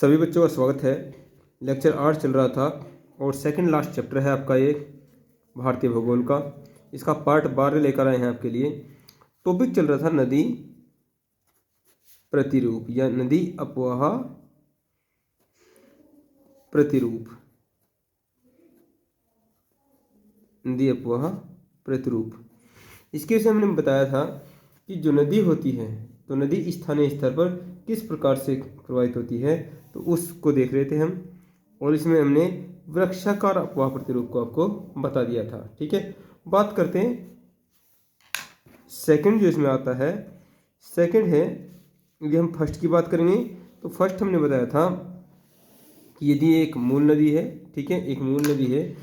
सभी बच्चों का स्वागत है। लेक्चर 8 चल रहा था और सेकंड लास्ट चैप्टर है आपका ये भारतीय भूगोल का। इसका पार्ट 12 लेकर आए हैं आपके लिए। टॉपिक चल रहा था नदी प्रतिरूप या नदी अपवाह प्रतिरूप। नदी अपवाह प्रतिरूप, इसके विषय हमने बताया था कि जो नदी होती है तो नदी स्थानीय स्तर पर किस प्रकार से प्रभावित होती है, तो उसको देख रहे थे हम। और इसमें हमने वृक्षाकार अपवाह प्रतिरूप को आपको बता दिया था। ठीक है, बात करते हैं सेकंड जो इसमें आता है। सेकंड है, यदि हम फर्स्ट की बात करेंगे तो फर्स्ट हमने बताया था कि यदि एक मूल नदी है, ठीक है, एक मूल नदी है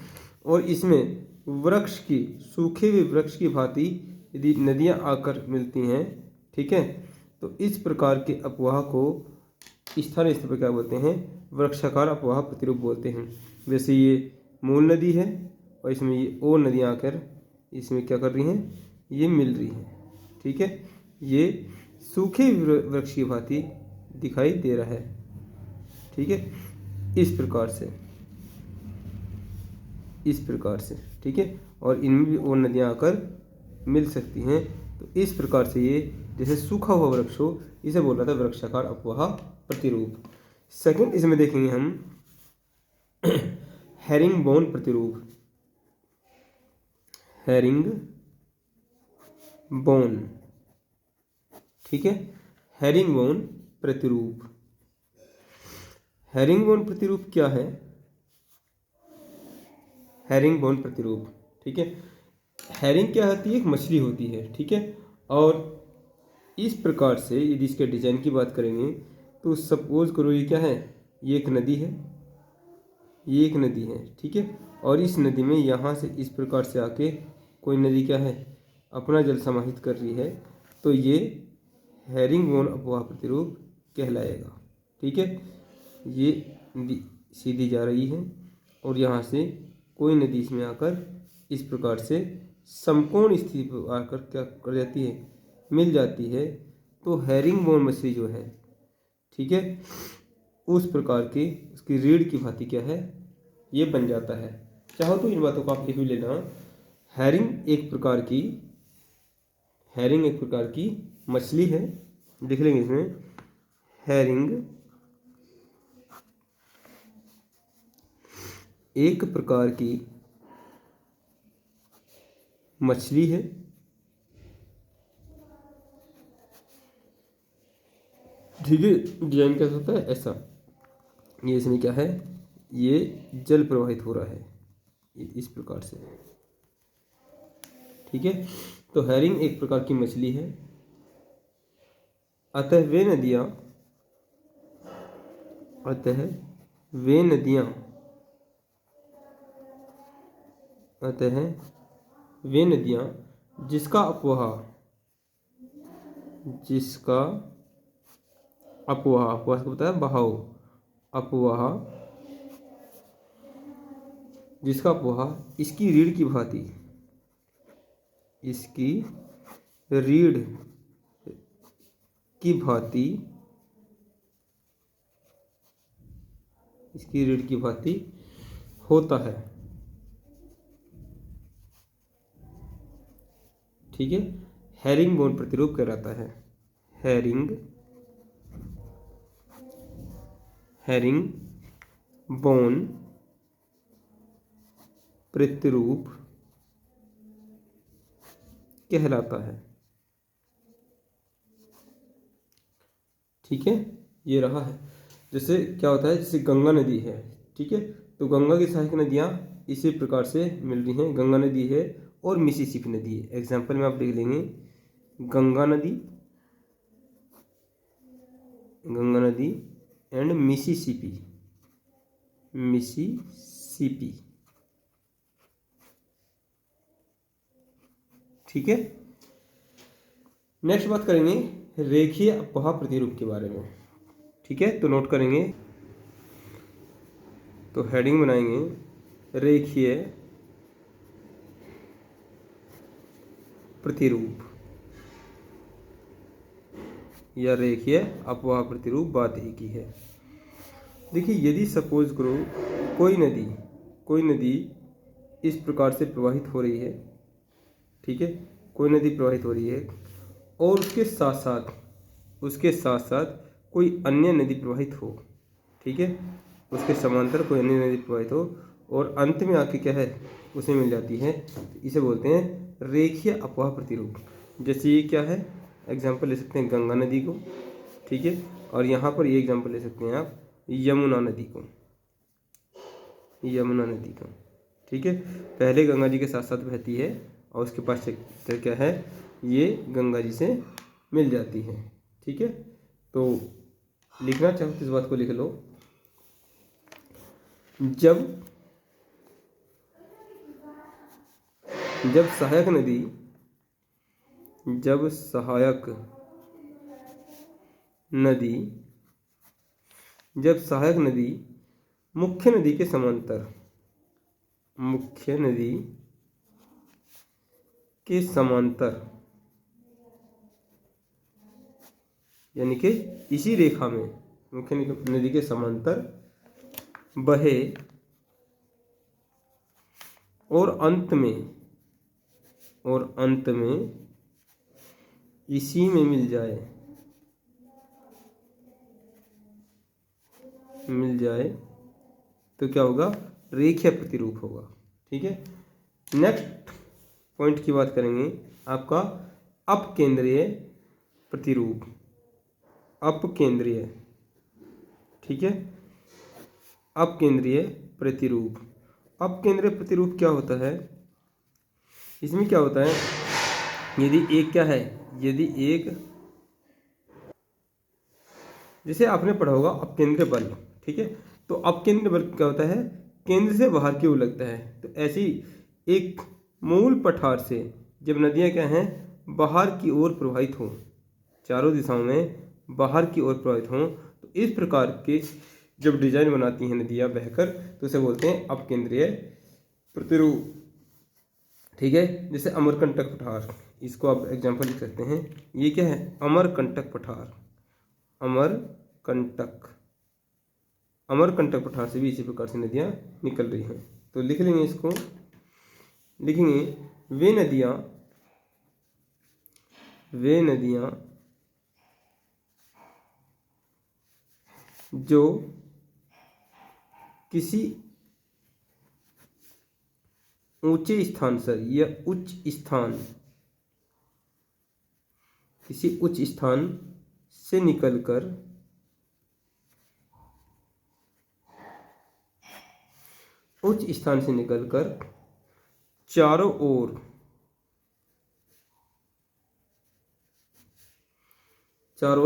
और इसमें वृक्ष की, सूखे हुए वृक्ष की भांति यदि नदियां आकर मिलती हैं, ठीक है, तो इस प्रकार के अपवाह को स्थानीय स्तर पर क्या बोलते हैं? वृक्षाकार अपवाह प्रतिरूप बोलते हैं। जैसे ये मूल नदी है और इसमें ये और नदियां आकर इसमें क्या कर रही हैं? ये मिल रही हैं। ठीक है, ये सूखे वृक्ष की भांति दिखाई दे रहा है। ठीक है, इस प्रकार से, इस प्रकार से, ठीक है, और इनमें भी और नदियां आकर मिल सकती हैं। तो इस प्रकार से ये जैसे सूखा हुआ वृक्ष हो, इसे बोल रहा था वृक्षाकार अपवाह प्रतिरूप। सेकंड इसमें देखेंगे हम हेरिंगबोन प्रतिरूप। हेरिंगबोन, ठीक है, हेरिंगबोन प्रतिरूप। हेरिंगबोन प्रतिरूप क्या है? हेरिंगबोन प्रतिरूप, ठीक है, हेरिंग क्या होती है? एक मछली होती है। ठीक है, और इस प्रकार से यदि इसके डिजाइन की बात करेंगे तो सपोज करो ये क्या है? ये एक नदी है, ये एक नदी है, ठीक है, और इस नदी में यहाँ से इस प्रकार से आके कोई नदी क्या है? अपना जल समाहित कर रही है, तो ये हेरिंगबोन अपवाह प्रतिरूप कहलाएगा। ठीक है, ये नदी सीधी जा रही है और यहाँ से कोई नदी इसमें आकर इस प्रकार से समकोण स्थिति पर आकर क्या कर जाती है? मिल जाती है। तो हेरिंगबोन मछली जो है, ठीक है, उस प्रकार की उसकी रीढ़ की भांति क्या है? ये बन जाता है। चाहो तो इन बातों को आप लिख भी लेना। हेरिंग एक प्रकार की, हेरिंग एक प्रकार की मछली है, लिख लेंगे इसमें। हेरिंग एक प्रकार की मछली है, ठीक है। डिजाइन कैसा होता है? ऐसा, ये इसमें क्या है? ये जल प्रवाहित हो रहा है इस प्रकार से। ठीक है, तो हेरिंग एक प्रकार की मछली है। अतः वे नदियां, अतः वे नदियां, अतः वे नदियां जिसका अपवाह, जिसका अपवाह, अपवाह को बताया बहाव, अपवाह, जिसका अपवाह इसकी रीढ़ की भांति, इसकी रीढ़ की भांति, इसकी रीढ़ की भांति होता है। ठीक है, हेरिंगबोन प्रतिरूप कहलाता है। हेरिंगबोन प्रतिरूप कहलाता है। ठीक है, ये रहा है। जैसे क्या होता है, जैसे गंगा नदी है, ठीक है, तो गंगा की सहायक नदियां इसी प्रकार से मिल रही हैं। गंगा नदी है और मिसिसिपी नदी है। एग्जाम्पल में आप देख लेंगे, गंगा नदी, गंगा नदी एंड मिसिसिपी, मिसिसिपी। ठीक है, नेक्स्ट बात करेंगे रेखीय अपवाह प्रतिरूप के बारे में। ठीक है, तो नोट करेंगे, तो हेडिंग बनाएंगे रेखीय प्रतिरूप या रेखीय अपवाह प्रतिरूप, बात एक ही है। देखिए यदि सपोज करो कोई नदी इस प्रकार से प्रवाहित हो रही है, ठीक है, कोई नदी प्रवाहित हो रही है और उसके साथ साथ कोई अन्य नदी प्रवाहित हो, ठीक है, उसके समांतर कोई अन्य नदी प्रवाहित हो और अंत में आके क्या है उसे मिल जाती है, इसे बोलते हैं रेखीय अपवाह प्रतिरूप। जैसे ये क्या है, एग्जाम्पल ले सकते हैं गंगा नदी को, ठीक है, और यहाँ पर ये एग्जाम्पल ले सकते हैं आप यमुना नदी को, ठीक है। पहले गंगा जी के साथ साथ बहती है और उसके पास क्या है, ये गंगा जी से मिल जाती है, ठीक है। तो लिखना चाहो तो इस बात को लिख लो, जब सहायक नदी मुख्य नदी के समांतर यानी कि इसी रेखा में मुख्य नदी के समांतर बहे और अंत में इसी में मिल जाए तो क्या होगा, रेखीय प्रतिरूप होगा, ठीक है। नेक्स्ट पॉइंट की बात करेंगे आपका अपकेंद्रीय प्रतिरूप, ठीक है। अपकेंद्रीय प्रतिरूप क्या होता है, इसमें क्या होता है, यदि एक जैसे आपने पढ़ा होगा अपकेंद्रीय बल, ठीक है, तो अपकेंद्रीय बल क्या होता है, केंद्र से बाहर की ओर लगता है। तो ऐसी एक मूल पठार से जब नदियां क्या हैं बाहर की ओर प्रवाहित हों, चारों दिशाओं में बाहर की ओर प्रवाहित हों, तो इस प्रकार के जब डिजाइन बनाती हैं नदियां बहकर तो उसे बोलते हैं अपकेंद्रीय प्रतिरूप, ठीक है। जैसे अमरकंटक पठार, इसको आप एग्जाम्पल लिख सकते हैं, ये क्या है अमरकंटक पठार, अमरकंटक पठार से भी इसी प्रकार से नदियां निकल रही हैं। तो लिख लेंगे इसको, लिखेंगे वे नदियां जो किसी ऊंचे स्थान से या किसी उच्च स्थान से निकलकर चारों ओर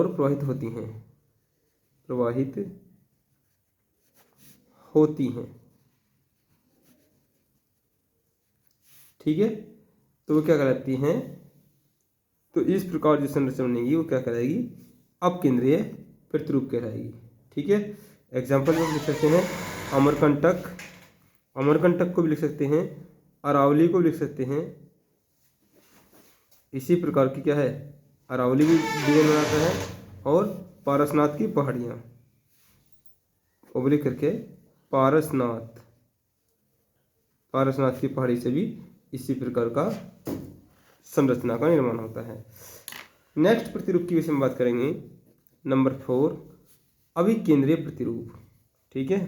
प्रवाहित होती हैं, ठीक है। तो वो क्या कहलाती हैं, तो इस प्रकार जो संरचना बनेगी वो क्या कहलाएगी, अपकेंद्रीय प्रतिरूप कहलाएगी, ठीक है। एग्जाम्पल में लिख सकते हैं अमरकंटक को भी लिख सकते हैं, अरावली को भी लिख सकते हैं। इसी प्रकार की क्या है, अरावली भी डिजाइन बनाता है और पारसनाथ की पहाड़ियाँ ओबलिक करके पारसनाथ की पहाड़ी से भी इसी प्रकार का संरचना का निर्माण होता है। नेक्स्ट प्रतिरूप की विषय में बात करेंगे, नंबर 4 अभिकेंद्रीय प्रतिरूप, ठीक है।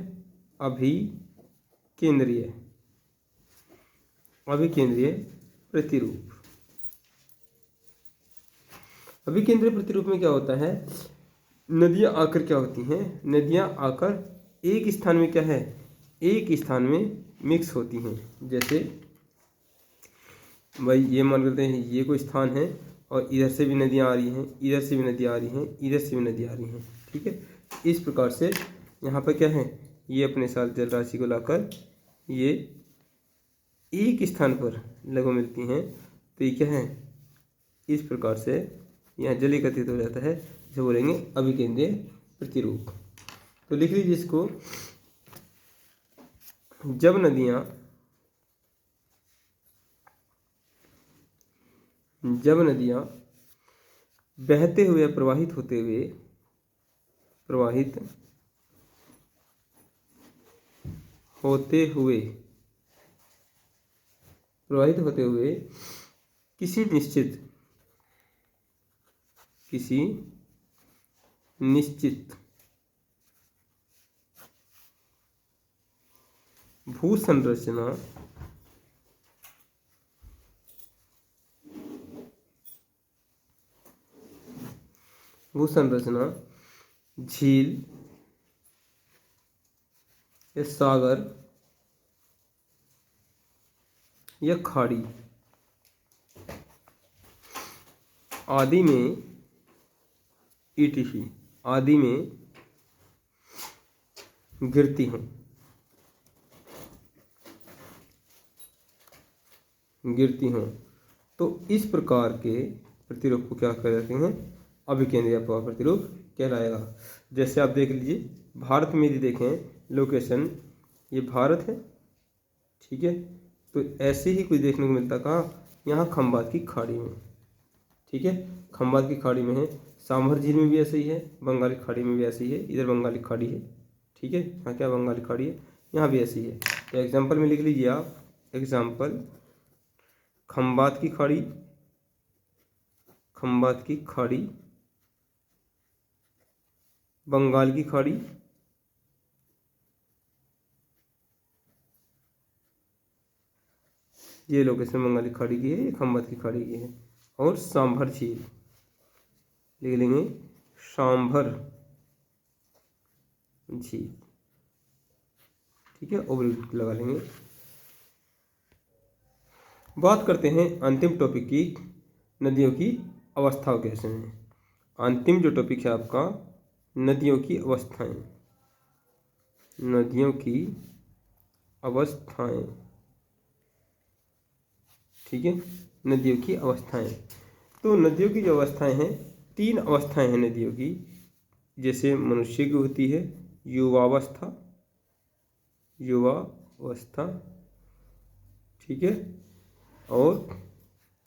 अभिकेंद्रीय प्रतिरूप, अभिकेंद्रीय प्रतिरूप में क्या होता है, नदियां आकर क्या होती हैं, नदियां आकर एक स्थान में क्या है, एक स्थान में मिक्स होती हैं। जैसे भाई ये मान करते हैं ये कोई स्थान है और इधर से भी नदियां आ रही हैं, इधर से भी नदियां आ रही हैं, इधर से भी नदियां आ रही हैं, ठीक है। इस प्रकार से यहाँ पर क्या है, ये अपने साथ जल राशि को लाकर ये एक स्थान पर लगभग मिलती हैं, तो ये क्या है, इस प्रकार से यहाँ जल एकत्रित हो जाता है, इसे बोलेंगे अभिकेंद्रीय प्रतिरूप। तो लिख लीजिए इसको, जब नदियाँ बहते हुए प्रवाहित होते हुए प्रवाहित होते हुए किसी निश्चित भूसंरचना झील या सागर या खाड़ी आदि में ETC आदि में गिरती हूँ तो इस प्रकार के प्रतिरूप को क्या कहते हैं? अभिकेंद्रीय अपवाह प्रतिरूप कहलाएगा। जैसे आप देख लीजिए, भारत में यदि देखें लोकेशन, ये भारत है, ठीक है। तो ऐसे ही कुछ देखने को मिलता कहाँ? यहाँ खंबात की खाड़ी में, ठीक है। खंबात की खाड़ी में है, सांभर झील में भी ऐसे ही है, बंगाली खाड़ी में भी ऐसे ही है, इधर बंगाली खाड़ी है, ठीक है। यहाँ क्या बंगाली खाड़ी है, यहाँ भी ऐसी है। तो एग्जाम्पल में लिख लीजिए आप, एग्जाम्पल खंबात की खाड़ी, बंगाल की खाड़ी, ये लोकेशन बंगाली खाड़ी की है, ये खंबात की खाड़ी की है। और सांभर झील लिख लेंगे, सांभर झील, ठीक है, ओवरव्यू लगा लेंगे। बात करते हैं अंतिम टॉपिक की, नदियों की अवस्थाओं कैसे हैं। अंतिम जो टॉपिक है आपका, नदियों की अवस्थाएं, ठीक है, नदियों की अवस्थाएं। तो नदियों की जो अवस्थाएं हैं, 3 अवस्थाएं हैं नदियों की। जैसे मनुष्य की होती है युवावस्था, ठीक है, और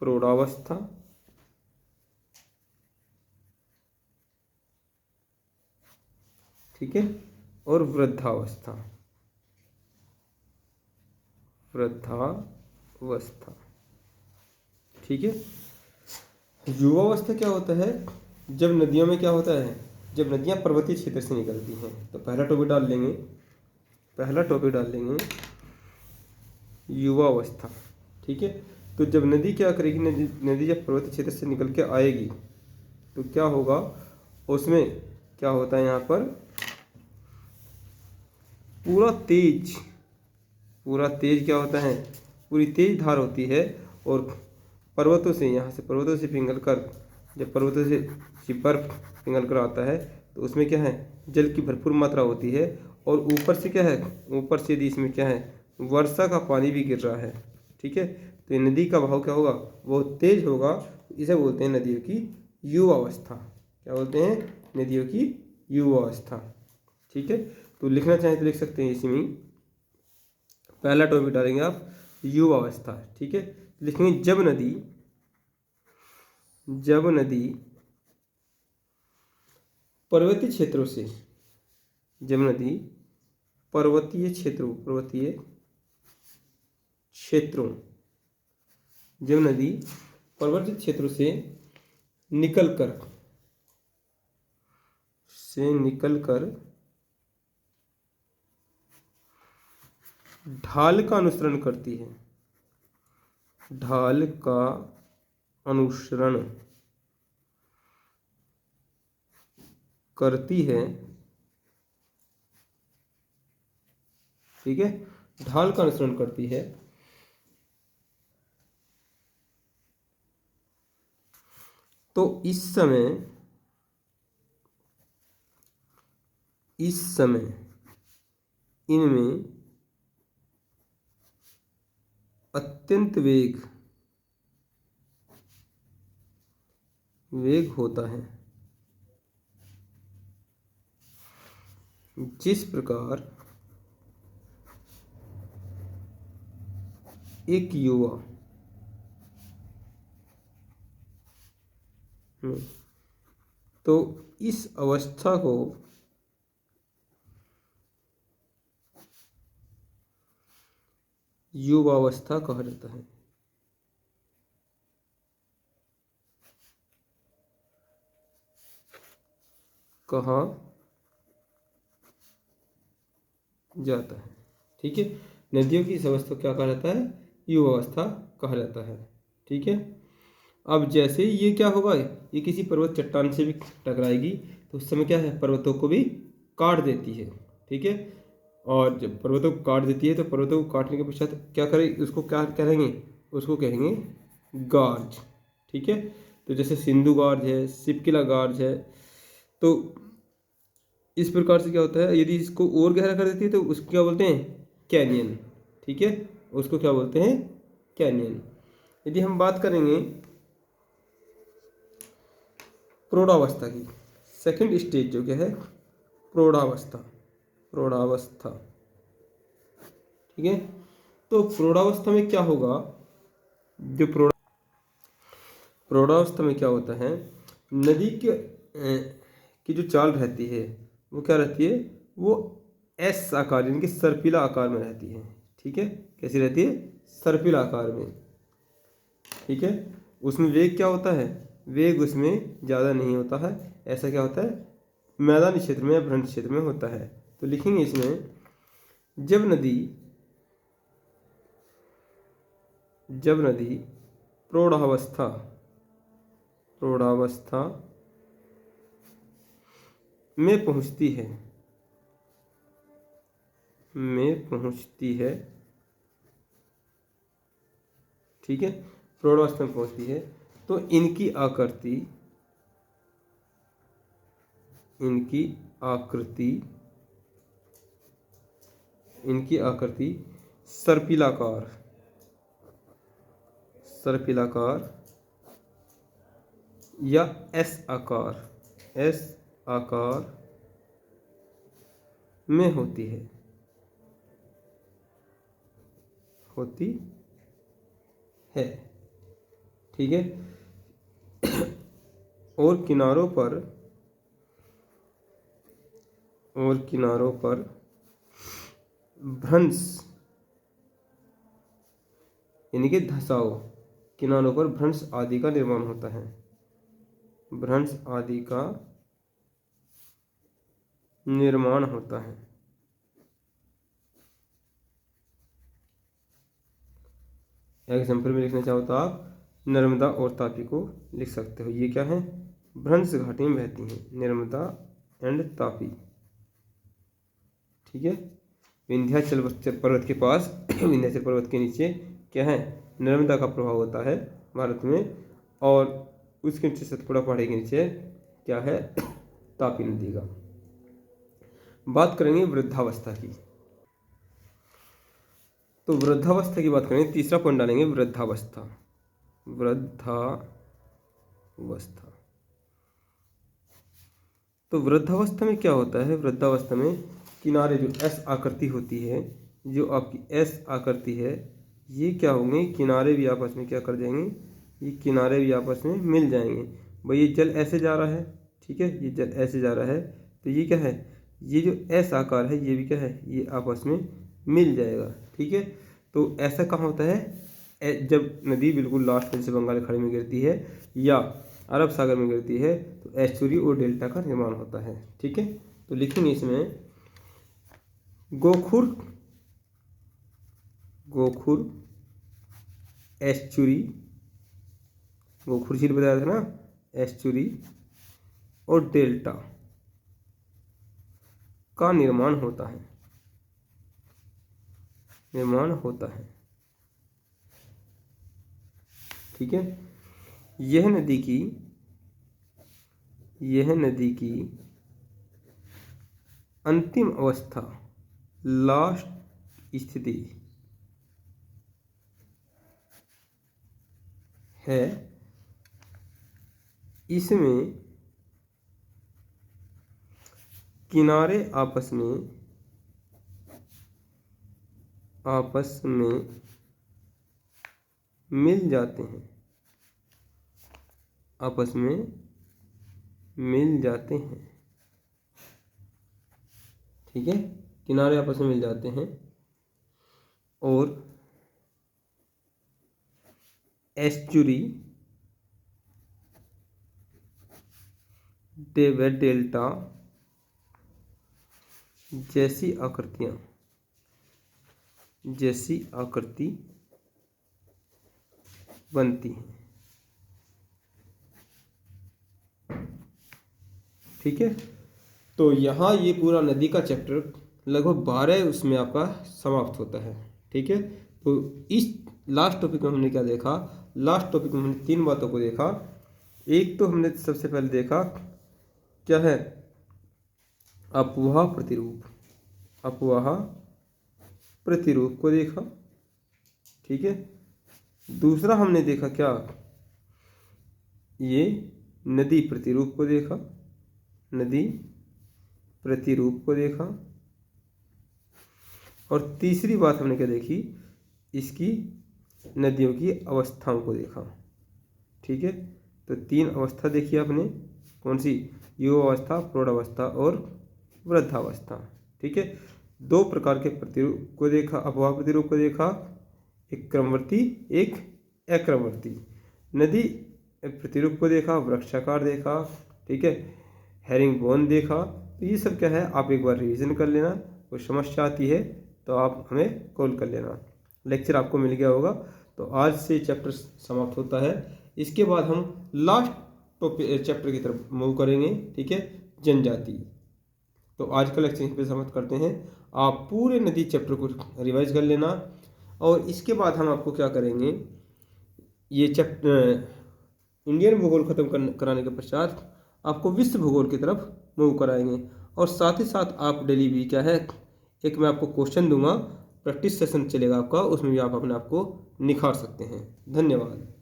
प्रौढ़ावस्था, ठीक है, और वृद्धावस्था, ठीक है। युवावस्था क्या होता है? जब नदियों में क्या होता है, जब नदियां पर्वतीय क्षेत्र से निकलती हैं, तो पहला टॉपिक डाल लेंगे युवावस्था, ठीक है। तो जब नदी क्या करेगी, नदी जब पर्वतीय क्षेत्र से निकल के आएगी तो क्या होगा, उसमें क्या होता है, यहाँ पर पूरा तेज क्या होता है, पूरी तेज धार होती है। और पर्वतों से पिघल कर, जब पर्वतों से बर्फ पिघल कर आता है तो उसमें क्या है, जल की भरपूर मात्रा होती है। और ऊपर से क्या है, यदि इसमें क्या है, वर्षा का पानी भी गिर रहा है, ठीक है। तो ये नदी का बहाव क्या होगा, बहुत तेज होगा। इसे बोलते हैं नदियों की युवावस्था। क्या बोलते हैं? नदियों की युवावस्था, ठीक है। तो लिखना चाहें तो लिख सकते हैं इसी में, पहला टॉपिक डालेंगे आप युवावस्था, ठीक है। लिखेंगे जब नदी पर्वतीय क्षेत्रों से, जब नदी पर्वतीय क्षेत्रों जब नदी पर्वतीय क्षेत्रों से निकलकर ढाल का अनुसरण करती है, ठीक है, ढाल का अनुसरण करती है, तो इस समय इनमें अत्यंत वेग होता है। जिस प्रकार एक युवा तो इस अवस्था को युवावस्था कहा जाता है। कहा जाता है, ठीक है। नदियों की इस अवस्था को क्या कहा जाता है? युवावस्था कहा जाता है, ठीक है। अब जैसे ही ये क्या होगा, ये किसी पर्वत चट्टान से भी टकराएगी तो उस समय क्या है, पर्वतों को भी काट देती है, ठीक है। और जब पर्वतों को काट देती है तो पर्वतों को काटने के पश्चात क्या करें, उसको क्या कहेंगे, उसको कहेंगे गार्ज, ठीक है। तो जैसे सिंधु गार्ज है, सिपकिला गार्ज है। तो इस प्रकार से क्या होता है, यदि इसको और गहरा कर देती है तो उसको क्या बोलते हैं, कैनियन, ठीक है। उसको क्या बोलते हैं, कैनियन। यदि हम बात करेंगे प्रौढ़ावस्था की, सेकंड स्टेज जो क्या है, प्रौढ़ावस्था, प्रौढ़ावस्था, ठीक है। तो प्रौढ़ावस्था में क्या होगा, जो प्रौढ़ावस्था में क्या होता है, नदी के की जो चाल रहती है वो क्या रहती है, वो एस आकार यानी कि सर्पिला आकार में रहती है, ठीक है। कैसी रहती है, सर्पिला आकार में, ठीक है। उसमें वेग क्या होता है, वेग उसमें ज़्यादा नहीं होता है। ऐसा क्या होता है, मैदानी क्षेत्र में या भ्रंश क्षेत्र में होता है। तो लिखेंगे इसमें, जब नदी प्रौढ़ावस्था में पहुंचती है, ठीक है, प्रौढ़ावस्था में पहुंचती है, तो इनकी आकृति सर्पिलाकार या एस आकार में होती है, ठीक है। और किनारों पर भ्रंश यानी कि धसाव, किनारों पर भ्रंश आदि का निर्माण होता है, भ्रंश आदि का निर्माण होता है। एग्जाम्पल में लिखना चाहो तो आप नर्मदा और तापी को लिख सकते हो। ये क्या है, भ्रंश घाटी में बहती हैं, नर्मदा एंड तापी, ठीक है। विंध्याचल पर्वत के पास विंध्याचल पर्वत के नीचे क्या है, नर्मदा का प्रभाव होता है भारत में, और उसके नीचे सतपुड़ा पहाड़ी के नीचे क्या है, तापी नदी का। बात करेंगे वृद्धावस्था की। तो वृद्धावस्था की बात करें, तीसरा पॉइंट डालेंगे वृद्धावस्था। तो वृद्धावस्था में क्या होता है, वृद्धावस्था में किनारे जो एस आकृति होती है, जो आपकी एस आकृति है, ये क्या होंगे, किनारे भी आपस में क्या कर जाएंगे, ये किनारे भी आपस में मिल जाएंगे। भाई ये जल ऐसे जा रहा है, ठीक है, ये जल ऐसे जा रहा है, तो ये क्या है, ये जो एस आकार है ये भी क्या है, ये आपस में मिल जाएगा, ठीक है। तो ऐसा कहाँ होता है, जब नदी बिल्कुल लास्ट में जैसे बंगाल की खाड़ी में गिरती है या अरब सागर में गिरती है, तो एस्चुरी और डेल्टा का निर्माण होता है, ठीक है। तो लिखेंगे इसमें गोखुर एस्चुरी, गोखुर झील बताया था ना, एस्चुरी और डेल्टा का निर्माण होता है, ठीक है। यह नदी की अंतिम अवस्था, लास्ट स्थिति है। इसमें किनारे आपस में मिल जाते हैं, ठीक है, किनारे आपस में मिल जाते हैं, और एस्चुरी, डेल्टा जैसी आकृति बनती हैं। ठीक है, तो यहाँ ये पूरा नदी का चैप्टर लगभग 12 उसमें आपका समाप्त होता है। ठीक है, तो इस लास्ट टॉपिक में हमने क्या देखा? लास्ट टॉपिक में हमने 3 बातों को देखा। एक तो हमने सबसे पहले देखा क्या है, अपवाह प्रतिरूप, अपवाह प्रतिरूप को देखा। ठीक है, दूसरा हमने देखा क्या, ये नदी प्रतिरूप को देखा, नदी प्रतिरूप को देखा। और तीसरी बात हमने क्या देखी, इसकी नदियों की अवस्थाओं को देखा। ठीक है, तो 3 अवस्था देखी आपने, कौन सी? युवावस्था, प्रौढ़ावस्था और वृद्धावस्था। ठीक है, 2 प्रकार के प्रतिरूप को देखा, अपवाह प्रतिरूप को देखा, एक क्रमवर्ती एक अक्रमवर्ती। नदी प्रतिरूप को देखा, वृक्षाकार देखा। ठीक है, हेरिंगबोन देखा। तो ये सब क्या है, आप एक बार रिवीजन कर लेना, कोई समस्या आती है तो आप हमें कॉल कर लेना। लेक्चर आपको मिल गया होगा। तो आज से चैप्टर समाप्त होता है। इसके बाद हम लास्ट टॉपिक चैप्टर की तरफ मूव करेंगे। ठीक है, जनजाति। तो आज का लेक्चर यहीं पे समाप्त करते हैं। आप पूरे नदी चैप्टर को रिवाइज कर लेना, और इसके बाद हम आपको क्या करेंगे, ये चैप्टर इंडियन भूगोल खत्म कराने के पश्चात आपको विश्व भूगोल की तरफ मूव कराएंगे। और साथ ही साथ आप डेली भी क्या है, एक मैं आपको क्वेश्चन दूंगा, प्रैक्टिस सेशन चलेगा आपका, उसमें भी आप अपने आप को निखार सकते हैं। धन्यवाद।